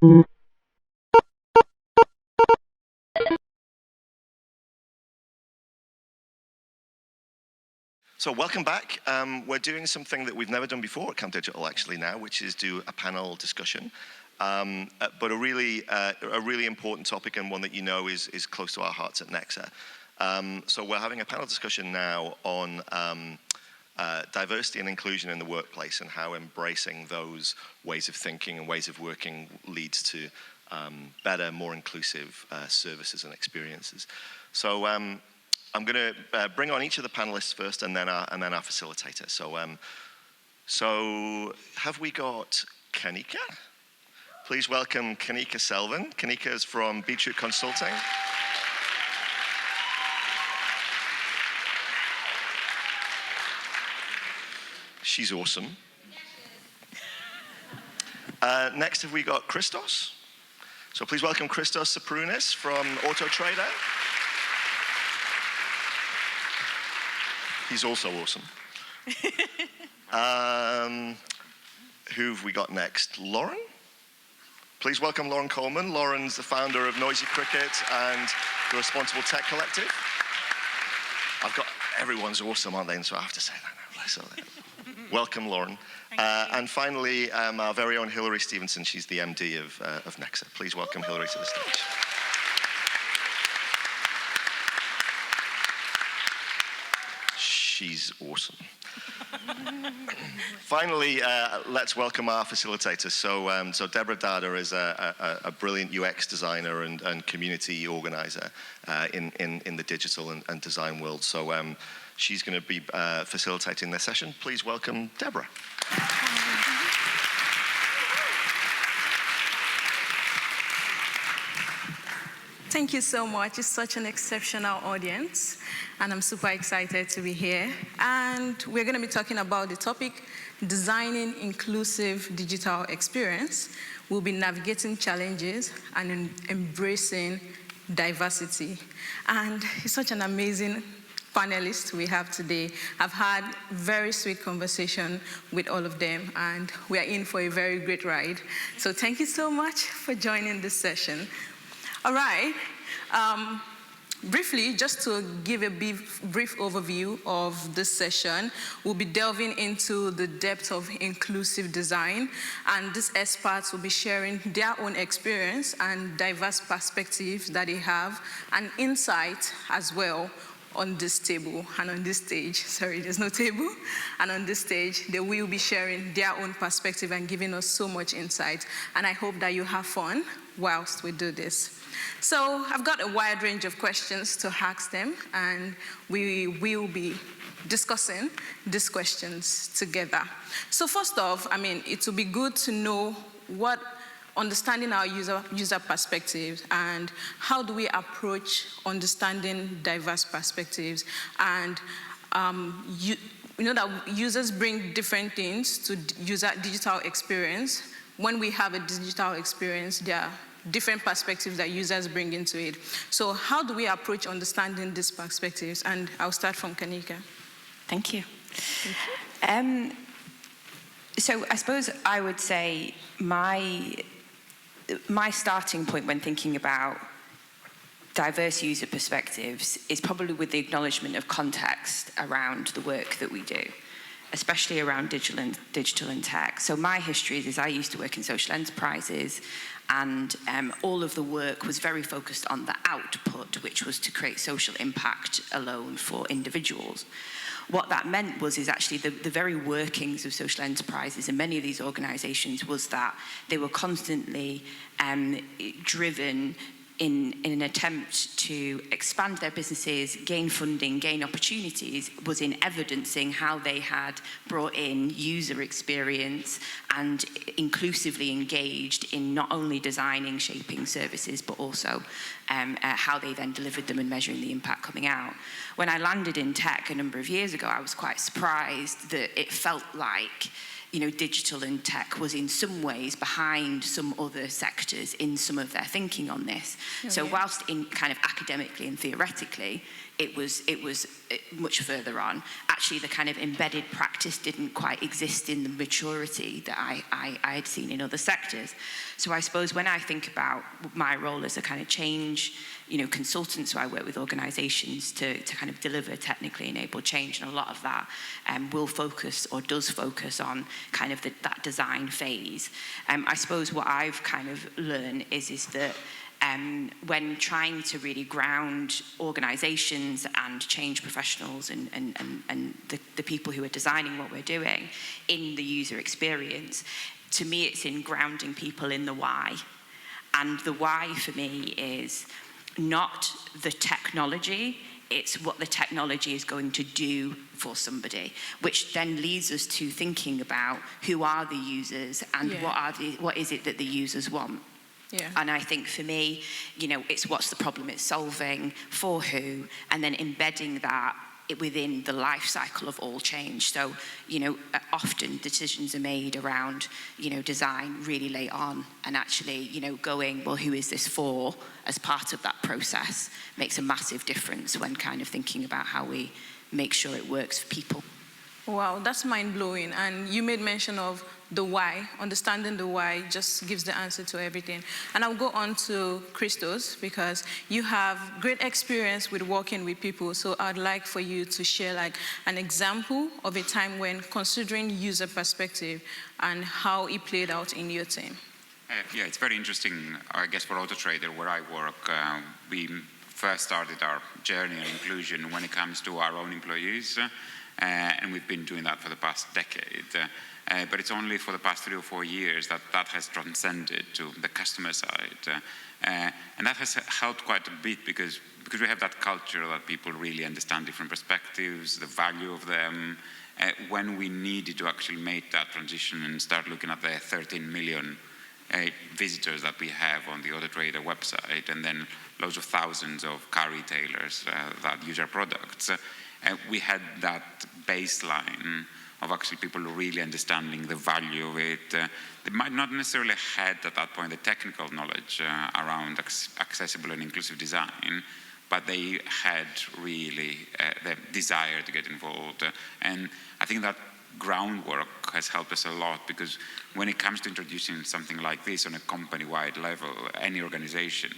So welcome back. We're doing something that we've never done before at Camp Digital actually now, which is do a panel discussion. But a really important topic, and one that you know is close to our hearts at Nexer. So we're having a panel discussion now on diversity and inclusion in the workplace, and how embracing those ways of thinking and ways of working leads to better, more inclusive services and experiences. So I'm going to bring on each of the panelists first, and then our facilitator. So have we got Kanika? Please welcome Kanika Selvan. Kanika is from Beetroot Consulting. She's awesome. Next have we got Christos. So please welcome Christos Tsaprounis from Auto Trader. He's also awesome. Who have we got next? Lauren? Please welcome Lauren Coulman. Lauren's the founder of Noisy Cricket and the Responsible Tech Collective. Everyone's awesome, aren't they? And so I have to say that now. So, welcome, Lauren. And finally, our very own Hilary Stephenson. She's the MD of Nexer. Please welcome Hilary to the stage. She's awesome. Finally, let's welcome our facilitators. So Deborah Dada is a brilliant UX designer and community organizer in the digital and design world. So she's going to be facilitating this session. Please welcome Deborah. Thank you so much. It's such an exceptional audience, and I'm super excited to be here. And we're going to be talking about the topic, designing inclusive digital experience. We'll be navigating challenges and embracing diversity. And it's such an amazing panelists we have today. I've had very sweet conversation with all of them, and we are in for a very great ride. So thank you so much for joining this session. All right, briefly, just to give a brief overview of this session, we'll be delving into the depth of inclusive design, and these experts will be sharing their own experience and diverse perspectives that they have, and insight as well on this table and on this stage. Sorry, there's no table. And on this stage, they will be sharing their own perspective and giving us so much insight. And I hope that you have fun whilst we do this. So I've got a wide range of questions to ask them, and we will be discussing these questions together. So first off, it will be good to know understanding our user perspectives, and how do we approach understanding diverse perspectives. And you know that users bring different things to digital experience. When we have a digital experience, there are different perspectives that users bring into it. So how do we approach understanding these perspectives? And I'll start from Kanika. Thank you. So I suppose I would say my starting point when thinking about diverse user perspectives is probably with the acknowledgement of context around the work that we do, especially around digital and tech. So my history is I used to work in social enterprises, and all of the work was very focused on the output, which was to create social impact alone for individuals. What that meant is actually the very workings of social enterprises in many of these organizations was that they were constantly driven in an attempt to expand their businesses, gain funding, gain opportunities, was in evidencing how they had brought in user experience and inclusively engaged in not only designing, shaping services, but also how they then delivered them and measuring the impact coming out. When I landed in tech a number of years ago, I was quite surprised that it felt like digital and tech was in some ways behind some other sectors in some of their thinking on this. So whilst in kind of academically and theoretically, it was much further on. Actually, the kind of embedded practice didn't quite exist in the maturity that I had seen in other sectors. So I suppose when I think about my role as a kind of change, consultant, so I work with organisations to kind of deliver technically enabled change, and a lot of that will focus or does focus on kind of that design phase. I suppose what I've kind of learned is that when trying to really ground organisations and change professionals and the people who are designing what we're doing in the user experience, to me it's in grounding people in the why. And the why for me is not the technology, it's what the technology is going to do for somebody, which then leads us to thinking about who are the users and what is it that the users want. Yeah. And I think for me, it's what's the problem it's solving, for who, and then embedding that within the life cycle of all change. So, often decisions are made around, design really late on, and actually, going, well, who is this for, as part of that process makes a massive difference when kind of thinking about how we make sure it works for people. Wow, that's mind-blowing. And you made mention of the why. Understanding the why just gives the answer to everything. And I'll go on to Christos, because you have great experience with working with people. So I'd like for you to share an example of a time when considering user perspective and how it played out in your team. It's very interesting. I guess for AutoTrader, where I work, we first started our journey on inclusion when it comes to our own employees. And we've been doing that for the past decade. But it's only for the past 3 or 4 years that has transcended to the customer side. And that has helped quite a bit because we have that culture that people really understand different perspectives, the value of them. When we needed to actually make that transition and start looking at the 13 million visitors that we have on the AutoTrader website, and then loads of thousands of car retailers that use our products, we had that baseline of actually people really understanding the value of it. They might not necessarily had at that point the technical knowledge around accessible and inclusive design, but they had really the desire to get involved. And I think that groundwork has helped us a lot, because when it comes to introducing something like this on a company-wide level, any organization,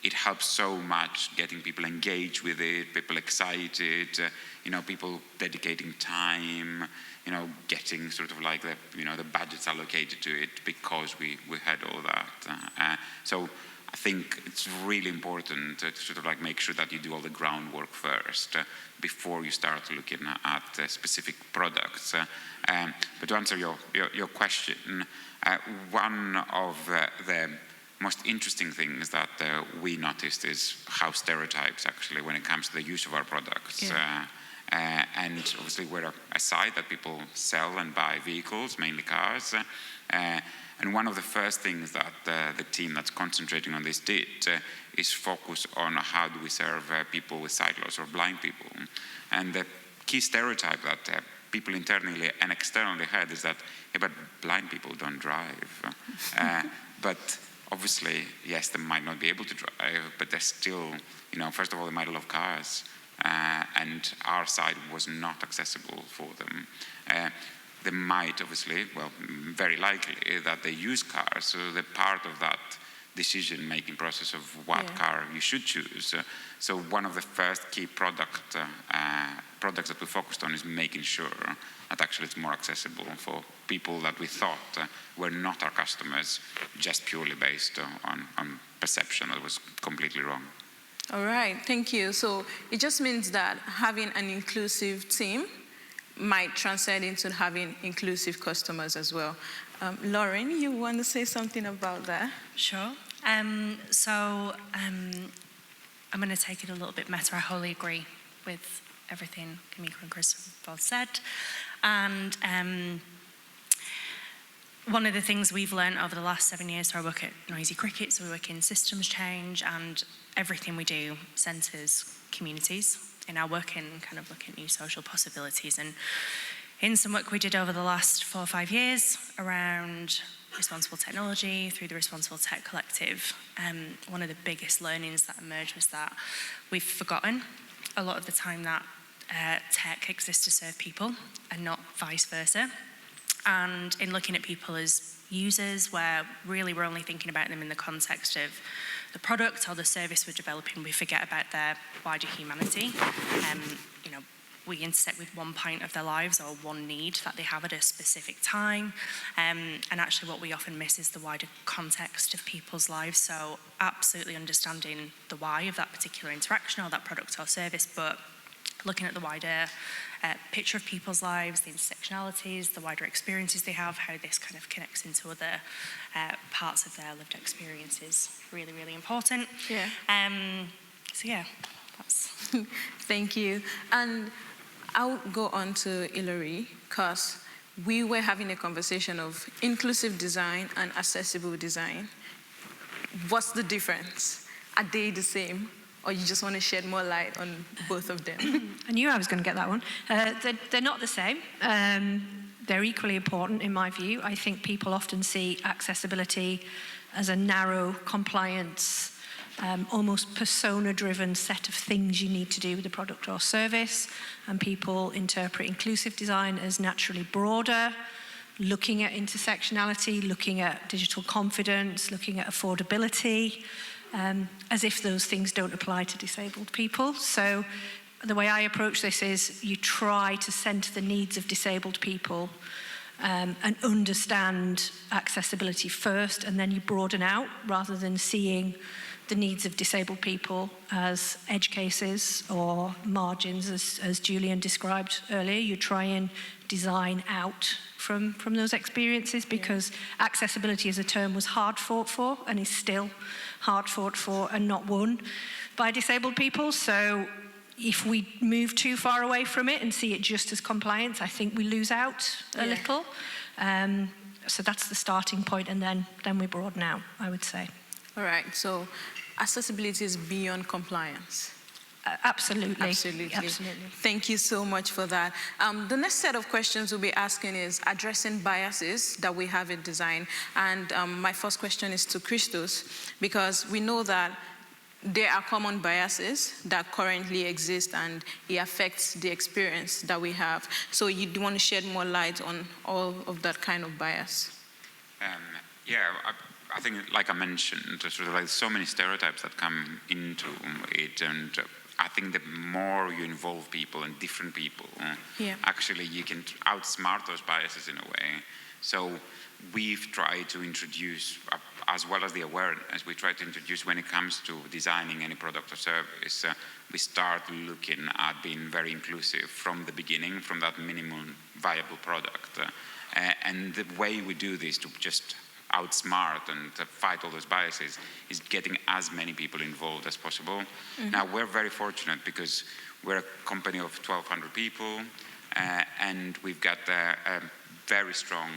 it helps so much getting people engaged with it, people excited, people dedicating time, getting sort of like the budgets allocated to it, because we had all that. So I think it's really important to sort of like make sure that you do all the groundwork first before you start looking at specific products. But to answer your question, one of the most interesting things that we noticed is how stereotypes actually, when it comes to the use of our products. And obviously we're a site that people sell and buy vehicles, mainly cars. And one of the first things that the team that's concentrating on this did is focus on how do we serve people with sight loss or blind people. And the key stereotype that people internally and externally had is that, but blind people don't drive. But obviously, yes, they might not be able to drive, but they're still, first of all, they might love cars. And our site was not accessible for them. They might, obviously, very likely that they use cars, so they're part of that decision-making process of what car you should choose. So one of the first key products that we focused on is making sure that actually it's more accessible for people that we thought were not our customers, just purely based on perception that was completely wrong. All right, thank you. So it just means that having an inclusive team might transcend into having inclusive customers as well. Lauren, you want to say something about that? Sure. So I'm going to take it a little bit meta. I wholly agree with everything Kanika and Chris have both said. And one of the things we've learned over the last 7 years, so I work at Noisy Cricket, so we work in systems change, and everything we do centres communities in our work in kind of looking at new social possibilities. And in some work we did over the last 4 or 5 years around responsible technology through the Responsible Tech Collective, one of the biggest learnings that emerged was that we've forgotten a lot of the time that tech exists to serve people and not vice versa. And in looking at people as users, where really we're only thinking about them in the context of the product or the service we're developing, we forget about their wider humanity. We intersect with one point of their lives or one need that they have at a specific time. And actually what we often miss is the wider context of people's lives. So absolutely understanding the why of that particular interaction or that product or service, but looking at the wider picture of people's lives, the intersectionalities, the wider experiences they have, how this kind of connects into other parts of their lived experience is really, really important. Yeah. So yeah, that's... Thank you. And I'll go on to Hilary, because we were having a conversation of inclusive design and accessible design. What's the difference? Are they the same? Or you just want to shed more light on both of them? I knew I was going to get that one. They're not the same. They're equally important in my view. I think people often see accessibility as a narrow compliance, almost persona-driven set of things you need to do with the product or service, and people interpret inclusive design as naturally broader, looking at intersectionality, looking at digital confidence, looking at affordability, as if those things don't apply to disabled people. So the way I approach this is you try to centre the needs of disabled people and understand accessibility first, and then you broaden out rather than seeing the needs of disabled people as edge cases or margins, as Julian described earlier. You try and design out from those experiences, because accessibility as a term was hard fought for and is still hard fought for and not won by disabled people. So if we move too far away from it and see it just as compliance, I think we lose out a little. So that's the starting point, and then we broaden out, I would say. All right, so accessibility is beyond compliance. Absolutely. Absolutely. Absolutely. Thank you so much for that. The next set of questions we'll be asking is addressing biases that we have in design. And my first question is to Christos, because we know that there are common biases that currently exist and it affects the experience that we have. So you do want to shed more light on all of that kind of bias? I think, like I mentioned, sort of like so many stereotypes that come into it, and I think the more you involve people and different people, actually you can outsmart those biases in a way. So we've tried to introduce, as well as the awareness, we try to introduce when it comes to designing any product or service, we start looking at being very inclusive from the beginning, from that minimum viable product. And the way we do this to just outsmart and fight all those biases is getting as many people involved as possible. Mm-hmm. Now, we're very fortunate because we're a company of 1,200 people, and we've got a very strong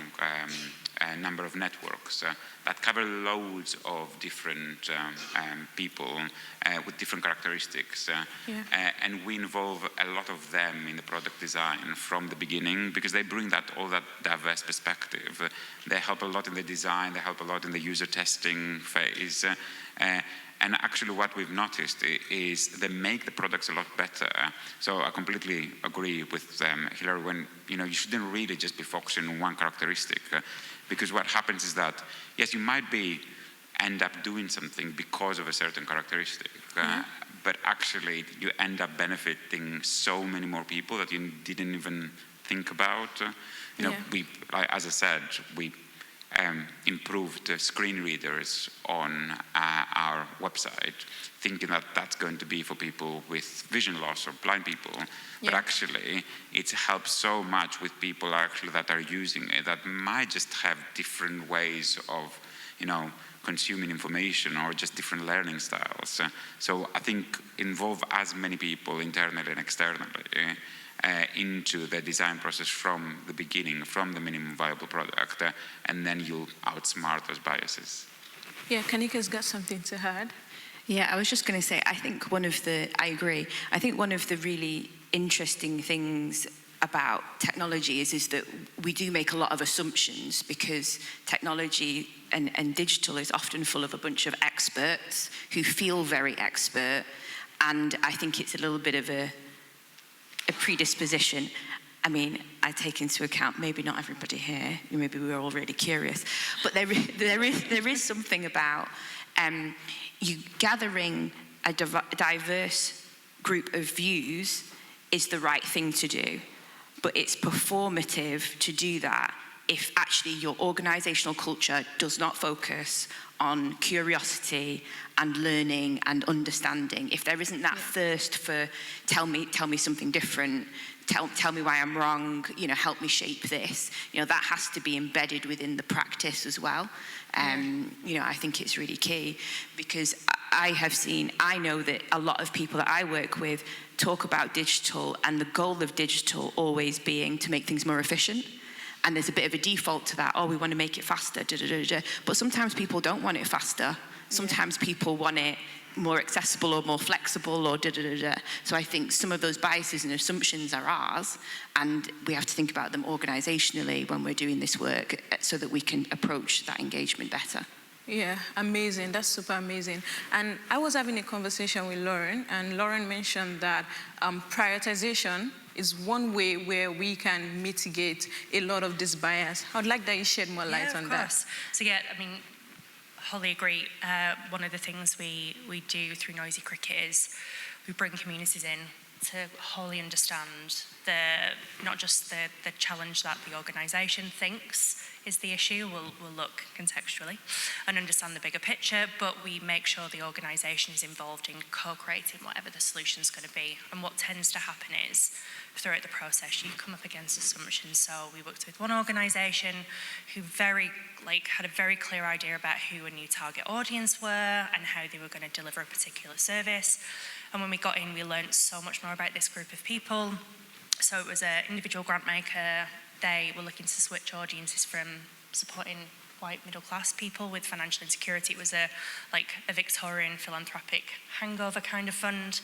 number of networks that cover loads of different people with different characteristics. And we involve a lot of them in the product design from the beginning, because they bring all that diverse perspective. They help a lot in the design, they help a lot in the user testing phase. And actually what we've noticed is they make the products a lot better. So I completely agree with Hilary when, you shouldn't really just be focusing on one characteristic, because what happens is that, yes, you might end up doing something because of a certain characteristic, but actually you end up benefiting so many more people that you didn't even think about. We, as I said, we improved screen readers on our website, thinking that that's going to be for people with vision loss or blind people. But actually, it helps so much with people actually that are using it that might just have different ways of, consuming information or just different learning styles. So I think involve as many people internally and externally into the design process from the beginning, from the minimum viable product, and then you'll outsmart those biases. Yeah, Kanika's got something to add. Yeah, I was just going to say, I agree. I think one of the really interesting things about technology is that we do make a lot of assumptions, because technology and digital is often full of a bunch of experts who feel very expert, And I think it's a little bit of a predisposition. I mean, I take into account maybe not everybody here, maybe we were all really curious, but there is something about you gathering a diverse group of views is the right thing to do, but it's performative to do that if actually your organisational culture does not focus on curiosity and learning and understanding. If there isn't that thirst for tell me something different, tell me why I'm wrong, help me shape this, that has to be embedded within the practice as well. I think it's really key, because I know that a lot of people that I work with talk about digital and the goal of digital always being to make things more efficient. And there's a bit of a default to that, we want to make it faster, But sometimes people don't want it faster. Sometimes people want it more accessible or more flexible or So I think some of those biases and assumptions are ours, and we have to think about them organisationally when we're doing this work so that we can approach that engagement better. Yeah, amazing. That's super amazing. And I was having a conversation with Lauren, and Lauren mentioned that prioritization is one way where we can mitigate a lot of this bias. I'd like that you shed more light on that. So wholly agree. One of the things we do through Noisy Cricket is we bring communities in to wholly understand not just the challenge that the organisation thinks is the issue. We'll look contextually and understand the bigger picture, but we make sure the organisation is involved in co-creating whatever the solution's going to be. And what tends to happen is, throughout the process, you come up against assumptions. So we worked with one organisation who had a very clear idea about who a new target audience were and how they were going to deliver a particular service. And when we got in, we learned so much more about this group of people. So it was an individual grant maker. They were looking to switch audiences from supporting white middle class people with financial insecurity. It was a Victorian philanthropic hangover kind of fund.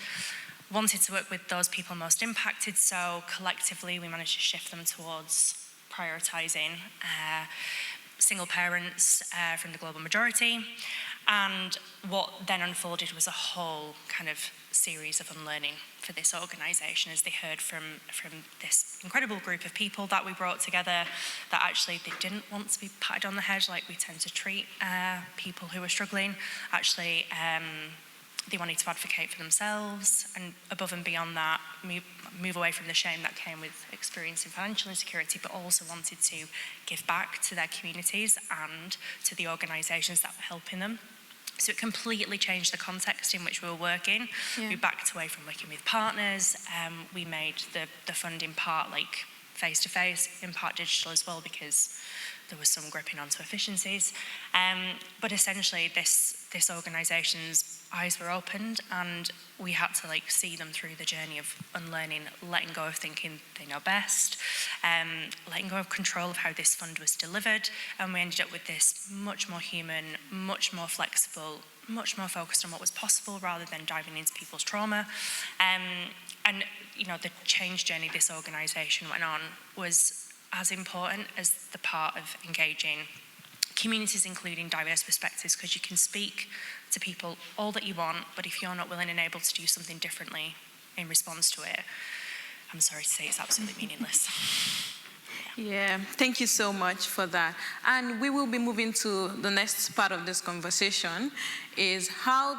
Wanted to work with those people most impacted, so collectively we managed to shift them towards prioritising single parents from the global majority. And what then unfolded was a whole kind of series of unlearning for this organisation, as they heard from this incredible group of people that we brought together, that actually they didn't want to be patted on the head like we tend to treat people who are struggling. Actually, they wanted to advocate for themselves, and above and beyond that, move away from the shame that came with experiencing financial insecurity, but also wanted to give back to their communities and to the organisations that were helping them. So it completely changed the context in which we were working. Yeah. We backed away from working with partners. We made the fund in part face-to-face, in part digital as well, because there was some gripping onto efficiencies. But essentially this organisation's eyes were opened, and we had to see them through the journey of unlearning, letting go of thinking they know best, letting go of control of how this fund was delivered, and we ended up with this much more human, much more flexible, much more focused on what was possible rather than diving into people's trauma. And the change journey this organisation went on was as important as the part of engaging communities, including diverse perspectives, because you can speak to people all that you want, but if you're not willing and able to do something differently in response to it, I'm sorry to say it's absolutely meaningless. Yeah, thank you so much for that. And we will be moving to the next part of this conversation, is how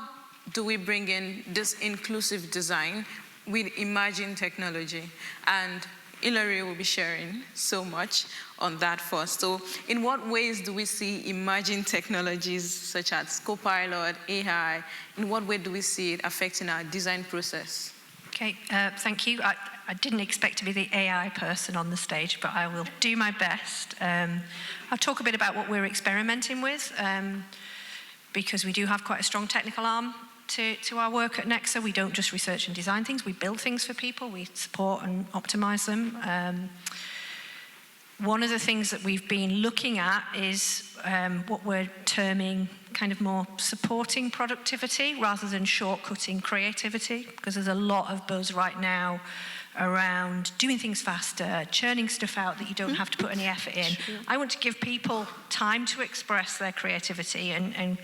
do we bring in this inclusive design with emerging technology? And Hilary will be sharing so much on that first. So in what ways do we see emerging technologies such as Copilot, AI, in what way do we see it affecting our design process? Okay, thank you. I didn't expect to be the AI person on the stage, but I will do my best. I'll talk a bit about what we're experimenting with, because we do have quite a strong technical arm to our work at Nexer. We don't just research and design things, we build things for people, we support and optimize them. One of the things that we've been looking at is what we're terming kind of more supporting productivity rather than shortcutting creativity, because there's a lot of buzz right now around doing things faster, churning stuff out that you don't have to put any effort in. Sure. I want to give people time to express their creativity and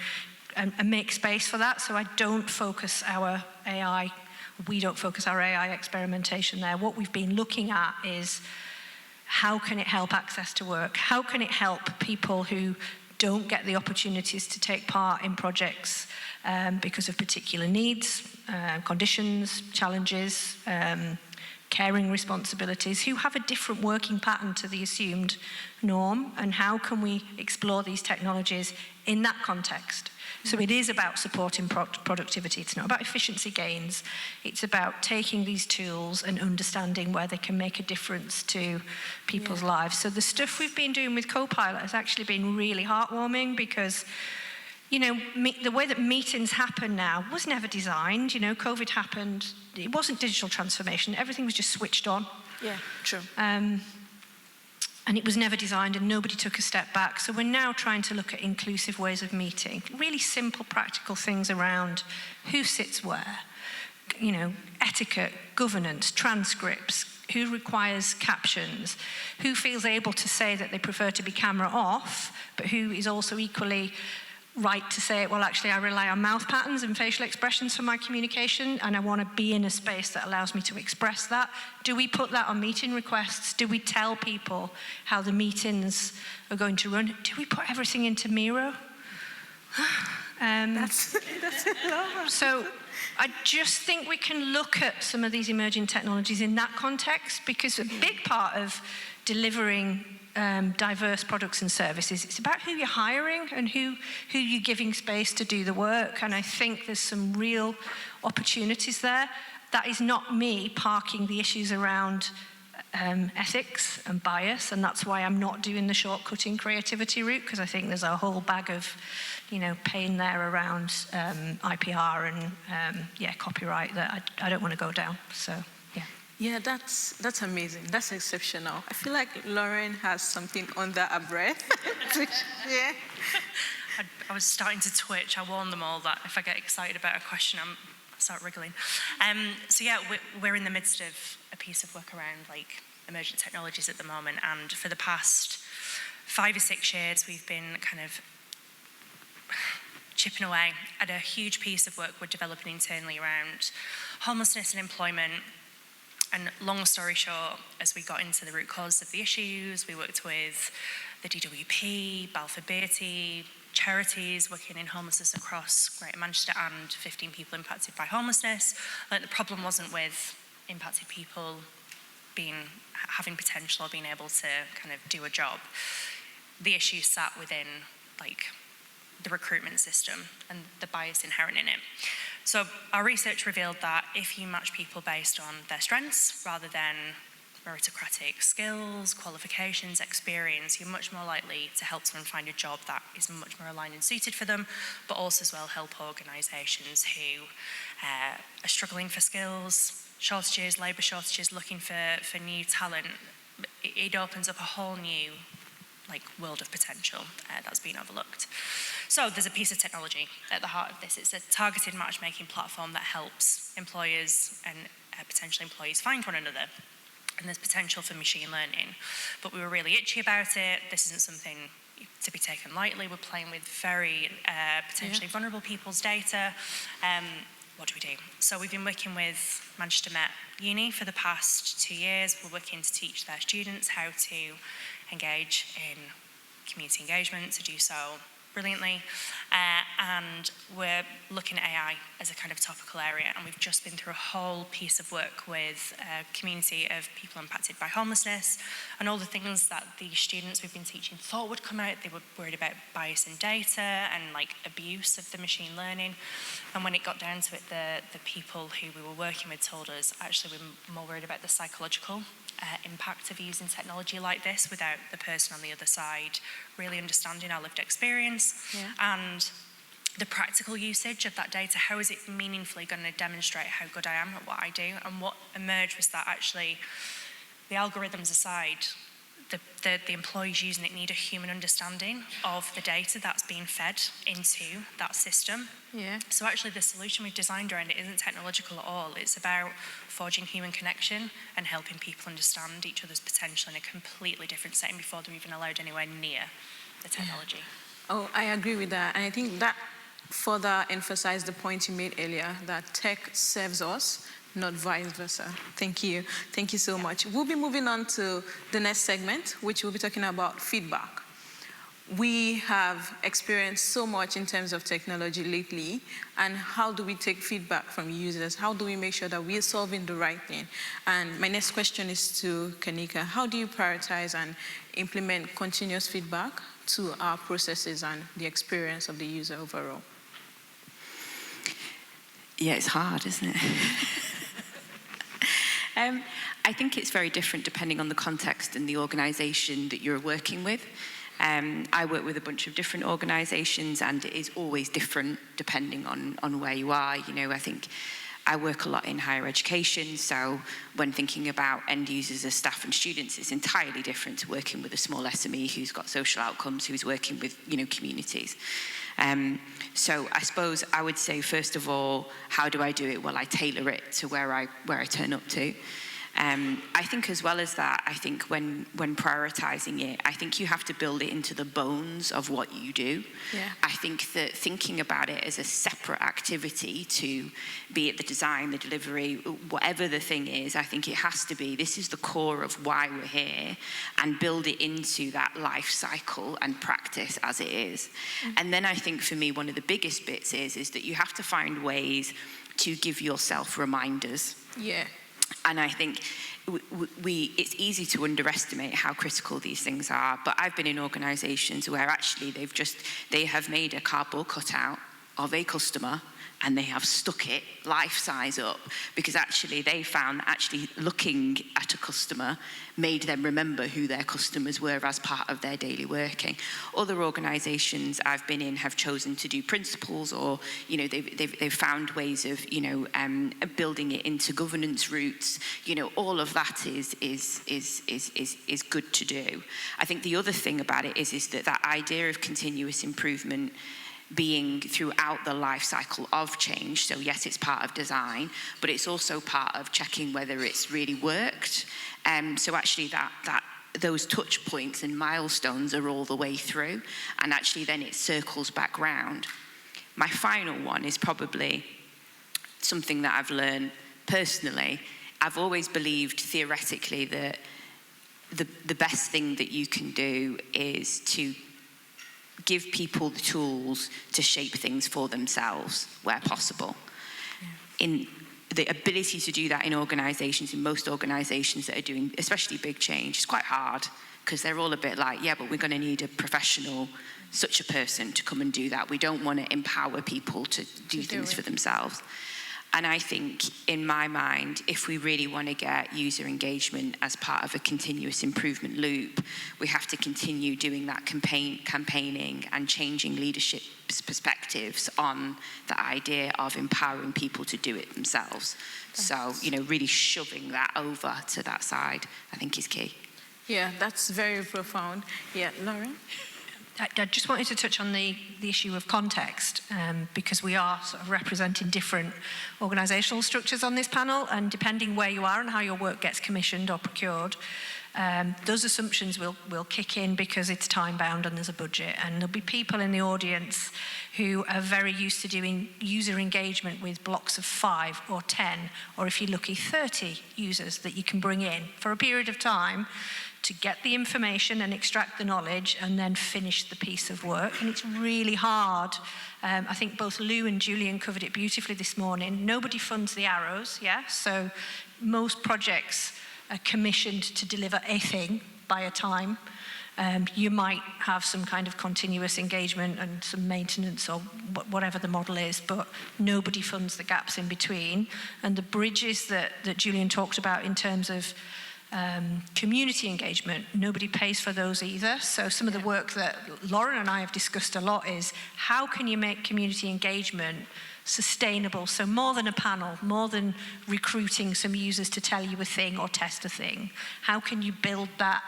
and make space for that. So I don't focus our AI, we don't focus our AI experimentation there. What we've been looking at is how can it help access to work? How can it help people who don't get the opportunities to take part in projects because of particular needs, conditions, challenges, caring responsibilities, who have a different working pattern to the assumed norm, and how can we explore these technologies in that context? So it is about supporting productivity. It's not about efficiency gains. It's about taking these tools and understanding where they can make a difference to people's lives. So the stuff we've been doing with Copilot has actually been really heartwarming, because you know, the way that meetings happen now was never designed. You know, COVID happened. It wasn't digital transformation. Everything was just switched on. Yeah, true. And it was never designed, and nobody took a step back. So we're now trying to look at inclusive ways of meeting. Really simple, practical things around who sits where. You know, etiquette, governance, transcripts, who requires captions, who feels able to say that they prefer to be camera off, but who is also equally right to say, well, actually, I rely on mouth patterns and facial expressions for my communication, and I want to be in a space that allows me to express that. Do we put that on meeting requests? Do we tell people how the meetings are going to run? Do we put everything into Miro? That's So I just think we can look at some of these emerging technologies in that context, because a big part of delivering diverse products and services, it's about who you're hiring and who you're giving space to do the work. And I think there's some real opportunities there. That is not me parking the issues around ethics and bias, and that's why I'm not doing the shortcutting creativity route, because I think there's a whole bag of, you know, pain there around IPR and copyright that I don't want to go down. So yeah. Yeah, that's amazing. That's exceptional. I feel like Lauren has something under her breath. Yeah. I was starting to twitch. I warn them all that if I get excited about a question, I start wriggling. So yeah, we're in the midst of a piece of work around like emergent technologies at the moment, and for the past 5 or 6 years, we've been kind of chipping away at a huge piece of work we're developing internally around homelessness and employment. And long story short, as we got into the root cause of the issues, we worked with the DWP, Balfour Beatty, charities working in homelessness across Greater Manchester, and 15 people impacted by homelessness. Like, the problem wasn't with impacted people having potential or being able to kind of do a job. The issue sat within like the recruitment system and the bias inherent in it. So our research revealed that if you match people based on their strengths rather than meritocratic skills, qualifications, experience, you're much more likely to help someone find a job that is much more aligned and suited for them, but also as well help organisations who are struggling for skills, shortages, labour shortages, looking for new talent. It opens up a whole new world of potential that's been overlooked. So there's a piece of technology at the heart of this. It's a targeted matchmaking platform that helps employers and potential employees find one another. And there's potential for machine learning. But we were really itchy about it. This isn't something to be taken lightly. We're playing with very potentially vulnerable people's data. What do we do? So we've been working with Manchester Met Uni for the past 2 years. We're working to teach their students how to engage in community engagement, to do so brilliantly, and we're looking at AI as a kind of topical area, and we've just been through a whole piece of work with a community of people impacted by homelessness, and all the things that the students we've been teaching thought would come out. They were worried about bias in data and abuse of the machine learning, and when it got down to it, the people who we were working with told us actually we're more worried about the psychological impact of using technology like this without the person on the other side really understanding our lived experience and the practical usage of that data. How is it meaningfully going to demonstrate how good I am at what I do? And what emerged was that actually the algorithms aside, the employees using it need a human understanding of the data that's being fed into that system. Yeah. So actually the solution we've designed around it isn't technological at all. It's about forging human connection and helping people understand each other's potential in a completely different setting before they're even allowed anywhere near the technology. Oh, I agree with that. And I think that further emphasize the point you made earlier, that tech serves us, not vice versa. Thank you. Thank you so much. We'll be moving on to the next segment, which we'll be talking about feedback. We have experienced so much in terms of technology lately, and how do we take feedback from users? How do we make sure that we're solving the right thing? And my next question is to Kanika. How do you prioritize and implement continuous feedback to our processes and the experience of the user overall? Yeah, it's hard, isn't it? I think it's very different depending on the context and the organisation that you're working with. I work with a bunch of different organisations, and it is always different depending on where you are. You know, I think I work a lot in higher education, so when thinking about end users as staff and students, it's entirely different to working with a small SME who's got social outcomes, who's working with, you know, communities. So I suppose I would say, first of all, how do I do it? Well, I tailor it to where I turn up to. I think as well as that, I think when prioritising it, I think you have to build it into the bones of what you do. Yeah. I think that thinking about it as a separate activity to be it the design, the delivery, whatever the thing is, I think it has to be, this is the core of why we're here, and build it into that life cycle and practice as it is. Mm-hmm. And then I think for me, one of the biggest bits is that you have to find ways to give yourself reminders. Yeah. And I think it's easy to underestimate how critical these things are. But I've been in organisations where actually they have made a cardboard cutout of a customer, and they have stuck it life size up, because actually they found actually looking at a customer made them remember who their customers were as part of their daily working. Other organisations I've been in have chosen to do principles, or, you know, they've found ways of, you know, building it into governance routes. You know, all of that is good to do. I think the other thing about it is that idea of continuous improvement being throughout the life cycle of change. So yes, it's part of design, but it's also part of checking whether it's really worked. So actually those touch points and milestones are all the way through, and actually then it circles back round. My final one is probably something that I've learned personally. I've always believed theoretically that the best thing that you can do is to give people the tools to shape things for themselves where possible. Yeah. In the ability to do that in organisations, in most organisations that are doing especially big change, is quite hard, because they're all a bit like, yeah, but we're going to need a professional, such a person to come and do that. We don't want to empower people to do things for themselves. And I think, in my mind, if we really want to get user engagement as part of a continuous improvement loop, we have to continue doing that campaigning and changing leadership's perspectives on the idea of empowering people to do it themselves. So, you know, really shoving that over to that side, I think, is key. Yeah, that's very profound. Yeah, Lauren? I just wanted to touch on the issue of context, because we are sort of representing different organisational structures on this panel, and depending where you are and how your work gets commissioned or procured, those assumptions will kick in because it's time-bound and there's a budget, and there'll be people in the audience who are very used to doing user engagement with blocks of 5 or 10, or if you're lucky, 30 users that you can bring in for a period of time to get the information and extract the knowledge and then finish the piece of work. And it's really hard. I think both Lou and Julian covered it beautifully this morning. Nobody funds the arrows, yeah? So most projects are commissioned to deliver a thing by a time. You might have some kind of continuous engagement and some maintenance or whatever the model is, but nobody funds the gaps in between. And the bridges that Julian talked about in terms of community engagement, nobody pays for those either. So some of the work that Lauren and I have discussed a lot is how can you make community engagement sustainable? So more than a panel, more than recruiting some users to tell you a thing or test a thing, how can you build that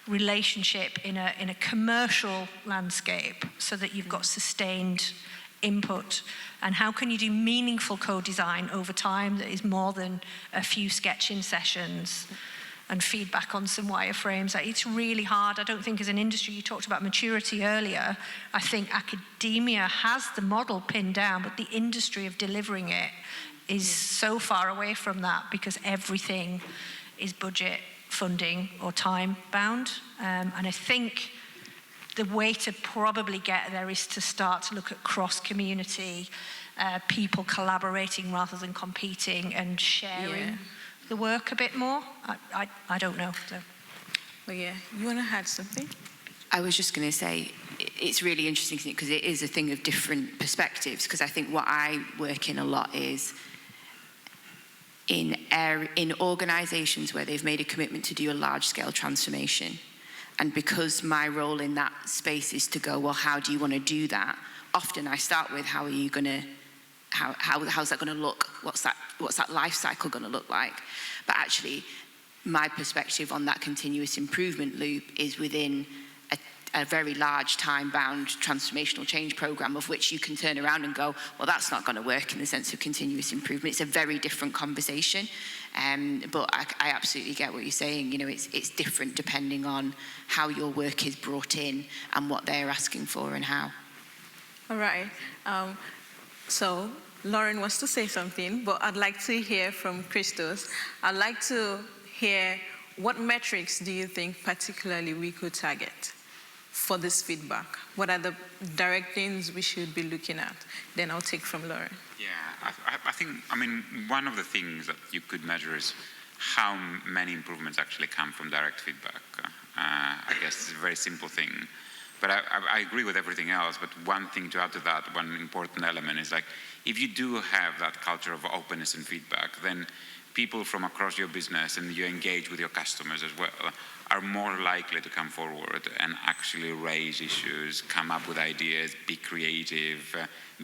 relationship in a commercial landscape so that you've got sustained input? And how can you do meaningful co-design over time that is more than a few sketching sessions? and feedback on some wireframes. It's really hard. I don't think as an industry, you talked about maturity earlier, I think academia has the model pinned down, but the industry of delivering it is so far away from that because everything is budget, funding, or time bound. And I think the way to probably get there is to start to look at cross-community, people collaborating rather than competing and sharing the work a bit more. I don't know. So. Well, yeah, you want to add something? I was just going to say, it's really interesting because it is a thing of different perspectives, because I think what I work in a lot is in organisations where they've made a commitment to do a large-scale transformation. And because my role in that space is to go, well, how do you want to do that? Often I start with, how are you going to, how's that going to look? What's that life cycle going to look like? But actually, my perspective on that continuous improvement loop is within a very large time-bound transformational change program, of which you can turn around and go, well, that's not going to work in the sense of continuous improvement. It's a very different conversation. But I absolutely get what you're saying. You know, it's different depending on how your work is brought in and what they're asking for and how. All right. So Lauren wants to say something, but I'd like to hear from Christos. I'd like to hear, what metrics do you think particularly we could target for this feedback? What are the direct things we should be looking at? Then I'll take from Lauren. Yeah, I think, one of the things that you could measure is how many improvements actually come from direct feedback. I guess it's a very simple thing. But I agree with everything else, but one thing to add to that, one important element is, like, if you do have that culture of openness and feedback, then people from across your business, and you engage with your customers as well, are more likely to come forward and actually raise issues, come up with ideas, be creative,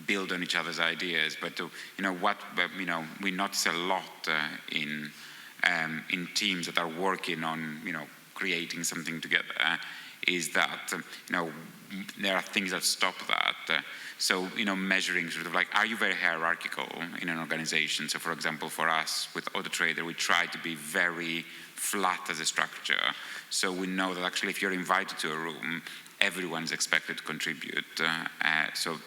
build on each other's ideas. But we notice a lot in teams that are working on creating something together, is that there are things that stop that. So measuring sort of like, are you very hierarchical in an organization? So for example, for us with AutoTrader, we try to be very flat as a structure. So we know that actually if you're invited to a room, everyone's expected to contribute. So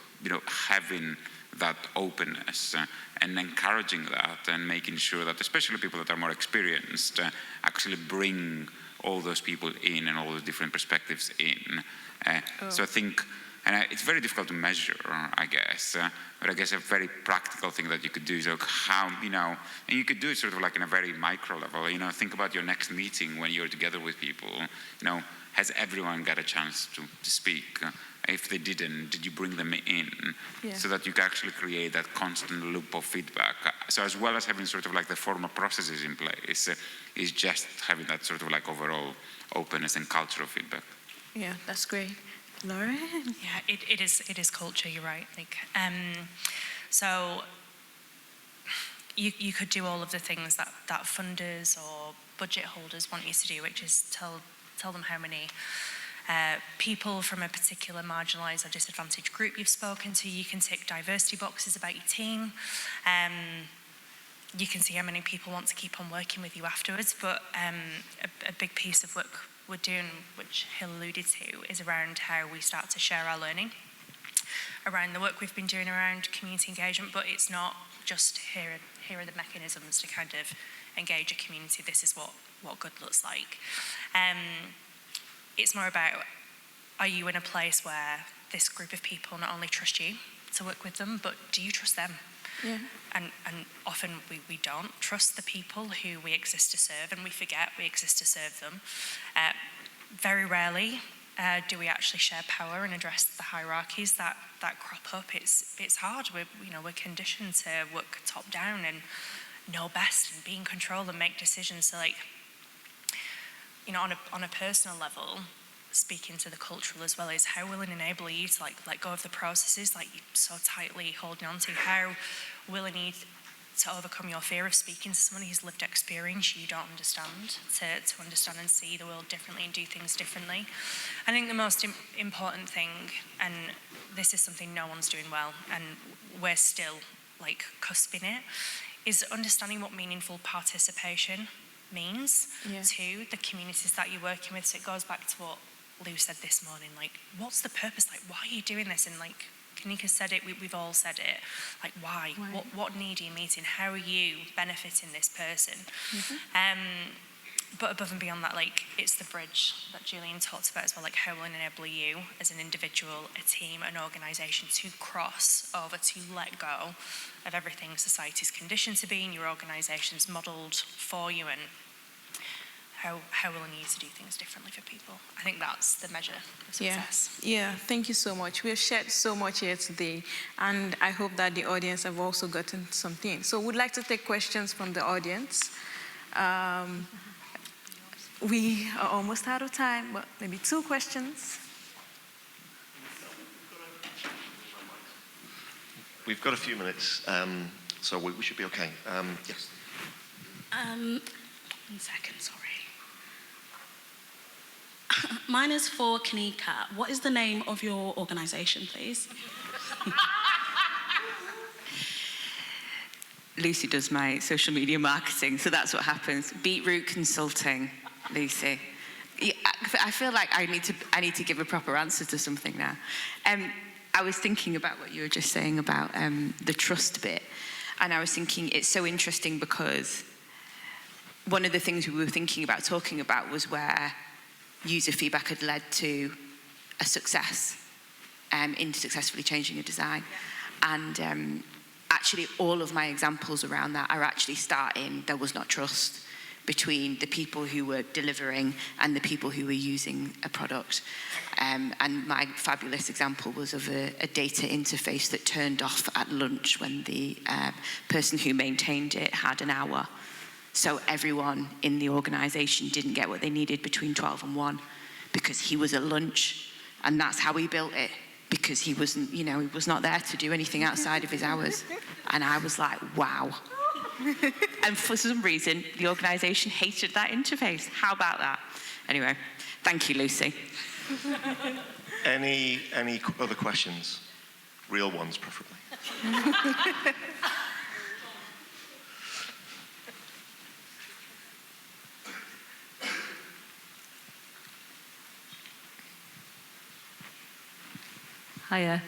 having that openness and encouraging that, and making sure that especially people that are more experienced actually bring all those people in and all the different perspectives in. So I think, and it's very difficult to measure, I guess, but I guess a very practical thing that you could do is like how, and you could do it sort of like in a very micro level, think about your next meeting when you're together with people, has everyone got a chance to speak? If they didn't, did you bring them in? So that you can actually create that constant loop of feedback. So as well as having sort of like the formal processes in place, is just having that sort of like overall openness and culture of feedback. Yeah, that's great. Lauren? Yeah, it is culture, you're right. So you could do all of the things that funders or budget holders want you to do, which is tell them how many people from a particular marginalised or disadvantaged group you've spoken to. You can tick diversity boxes about your team. You can see how many people want to keep on working with you afterwards. But a big piece of work we're doing, which Hill alluded to, is around how we start to share our learning around the work we've been doing around community engagement. But it's not just here are the mechanisms to kind of engage a community. This is what good looks like. It's more about, are you in a place where this group of people not only trust you to work with them, but do you trust them? Yeah. And often we don't trust the people who we exist to serve, and we forget we exist to serve them. Very rarely do we actually share power and address the hierarchies that crop up. It's hard. We're conditioned to work top down and know best and be in control and make decisions. So on a personal level, speaking to the cultural as well, is how willing and able are you to let go of the processes you're so tightly holding on to? How willing are you to overcome your fear of speaking to someone who's lived experience you don't understand, to understand and see the world differently and do things differently? I think the most important thing, and this is something no one's doing well, and we're still cusping it, is understanding what meaningful participation means to the communities that you're working with. So it goes back to what Lou said this morning, like, what's the purpose? Like, why are you doing this? And like Kanika said it, we've all said it. Like, why? What need are you meeting? How are you benefiting this person? But above and beyond that, like, it's the bridge that Julian talked about as well, like how will it enable you as an individual, a team, an organisation to cross over, to let go of everything society's conditioned to be in your organisation's modelled for you, and how willing are you to do things differently for people? I think that's the measure of success. Yeah, thank you so much. We have shared so much here today, and I hope that the audience have also gotten something. So we'd like to take questions from the audience. We are almost out of time, but maybe 2 questions. We've got a few minutes, so we should be okay. Yes. 1 second, sorry. Mine is for Kanika. What is the name of your organisation, please? Lucy does my social media marketing, so that's what happens. Beetroot Consulting, Lucy. Yeah, I feel like I need to give a proper answer to something now. I was thinking about what you were just saying about the trust bit, and I was thinking it's so interesting because one of the things we were thinking about talking about was where user feedback had led to a success in successfully changing a design. And actually all of my examples around that are actually starting, there was not trust between the people who were delivering and the people who were using a product. And my fabulous example was of a data interface that turned off at lunch when the person who maintained it had an hour. So everyone in the organisation didn't get what they needed between 12 and 1 because he was at lunch, and that's how he built it, because he wasn't, he was not there to do anything outside of his hours. And I was like, wow. And for some reason, the organisation hated that interface. How about that? Anyway, thank you, Lucy. Any other questions? Real ones, preferably. Hiya.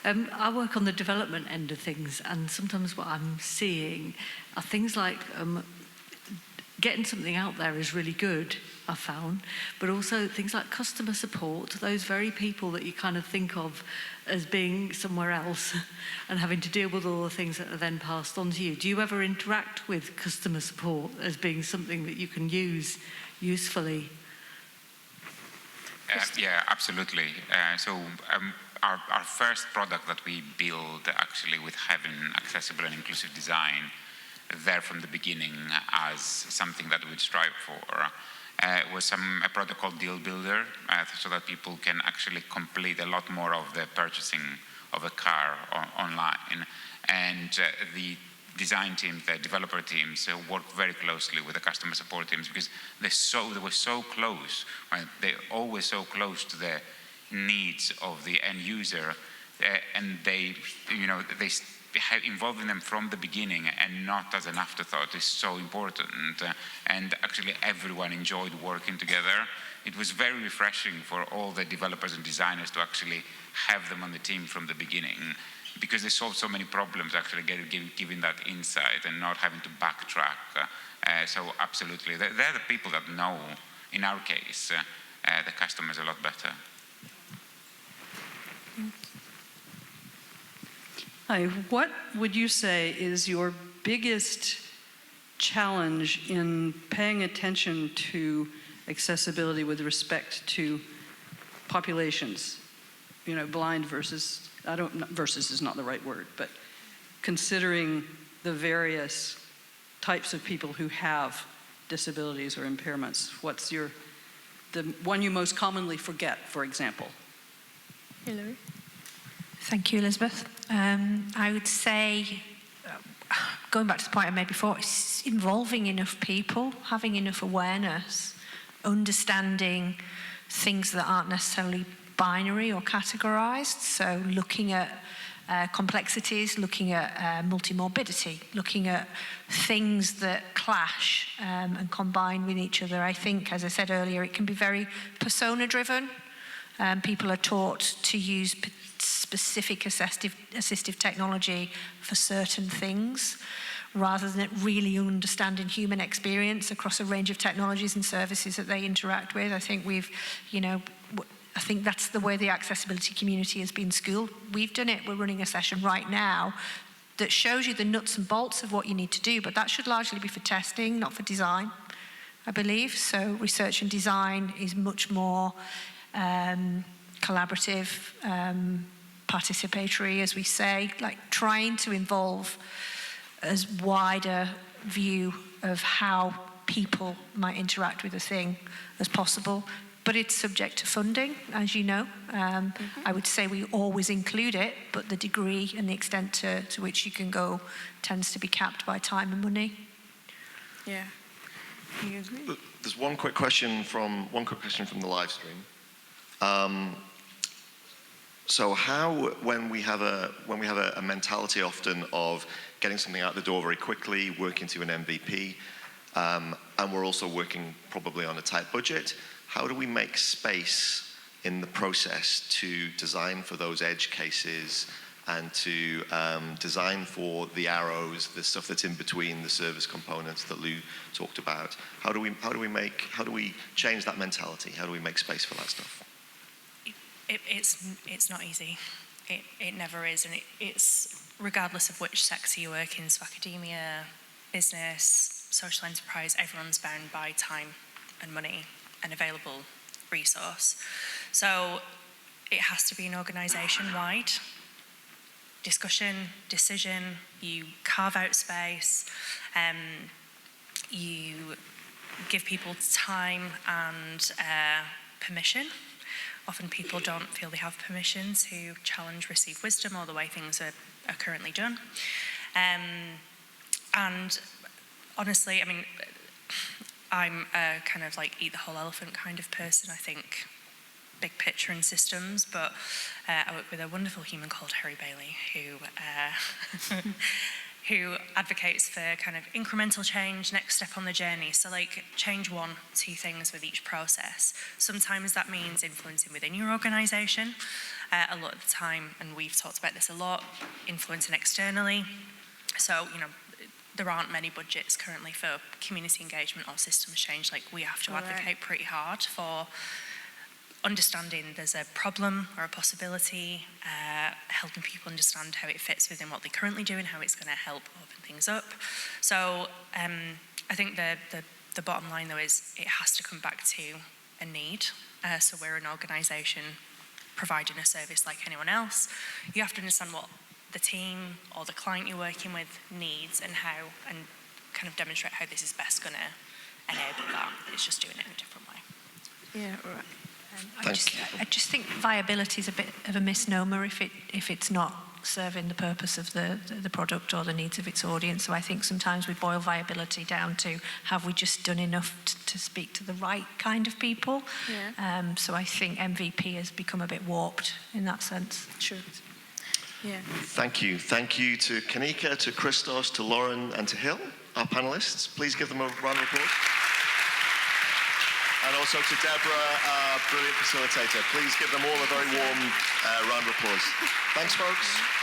I work on the development end of things, and sometimes what I'm seeing are things like getting something out there is really good, I've found, but also things like customer support, those very people that you kind of think of as being somewhere else and having to deal with all the things that are then passed on to you. Do you ever interact with customer support as being something that you can use usefully? Yeah, absolutely. Our first product that we built actually with having accessible and inclusive design there from the beginning as something that we'd strive for was a product called Deal Builder, so that people can actually complete a lot more of the purchasing of a car online. And the design teams, the developer teams work very closely with the customer support teams because they were so close, right? They're always so close to the needs of the end user, and they involving them from the beginning and not as an afterthought is so important. And actually everyone enjoyed working together. It was very refreshing for all the developers and designers to actually have them on the team from the beginning, because they solved so many problems actually giving that insight and not having to backtrack. So absolutely, they're the people that know, in our case, the customers a lot better. Hi, what would you say is your biggest challenge in paying attention to accessibility with respect to populations? Blind versus, versus is not the right word, but considering the various types of people who have disabilities or impairments. What's the one you most commonly forget, for example? Hilary? Thank you, Elizabeth. I would say, going back to the point I made before, it's involving enough people, having enough awareness, understanding things that aren't necessarily binary or categorized. So looking at complexities, looking at multimorbidity, looking at things that clash and combine with each other. I think, as I said earlier, it can be very persona-driven. People are taught to use specific assistive technology for certain things, rather than really understanding human experience across a range of technologies and services that they interact with. I think I think that's the way the accessibility community has been schooled. We've done it. We're running a session right now that shows you the nuts and bolts of what you need to do, but that should largely be for testing, not for design, I believe. So research and design is much more collaborative, participatory, as we say, like trying to involve as wide a view of how people might interact with a thing as possible. But it's subject to funding, as you know. I would say we always include it, but the degree and the extent to which you can go tends to be capped by time and money. Yeah. Do you agree? There's one quick question from the live stream. So how, when we have a mentality often of getting something out the door very quickly, working to an MVP, and we're also working probably on a tight budget, how do we make space in the process to design for those edge cases and to design for the arrows, the stuff that's in between the service components that Lou talked about? How do we change that mentality? How do we make space for that stuff? It's not easy. It never is, and it's regardless of which sector you work in, so academia, business, social enterprise, everyone's bound by time and money and available resource. So it has to be an organisation-wide discussion, decision. You carve out space, you give people time and permission. Often people don't feel they have permission to challenge received wisdom or the way things are currently done. And honestly, I mean, I'm a kind of like eat the whole elephant kind of person. I think big picture and systems, but I work with a wonderful human called Harry Bailey who advocates for kind of incremental change, next step on the journey. So like change 1, 2 things with each process. Sometimes that means influencing within your organisation. A lot of the time, and we've talked about this a lot, influencing externally. So, there aren't many budgets currently for community engagement or systems change. Like we have to advocate pretty hard for understanding there's a problem or a possibility, helping people understand how it fits within what they currently do and how it's going to help open things up. So I think the bottom line though is it has to come back to a need. So we're an organisation providing a service like anyone else. You have to understand what the team or the client you're working with needs and how, and kind of demonstrate how this is best going to enable that. It's just doing it in a different way. Yeah, right. I just think viability is a bit of a misnomer if it's not serving the purpose of the product or the needs of its audience. So I think sometimes we boil viability down to have we just done enough to speak to the right kind of people. Yeah. So I think MVP has become a bit warped in that sense. Sure. Yeah. Thank you. Thank you to Kanika, to Christos, to Lauren, and to Hill, our panelists. Please give them a round of applause. And also to Deborah, our brilliant facilitator. Please give them all a very warm round of applause. Thanks, folks.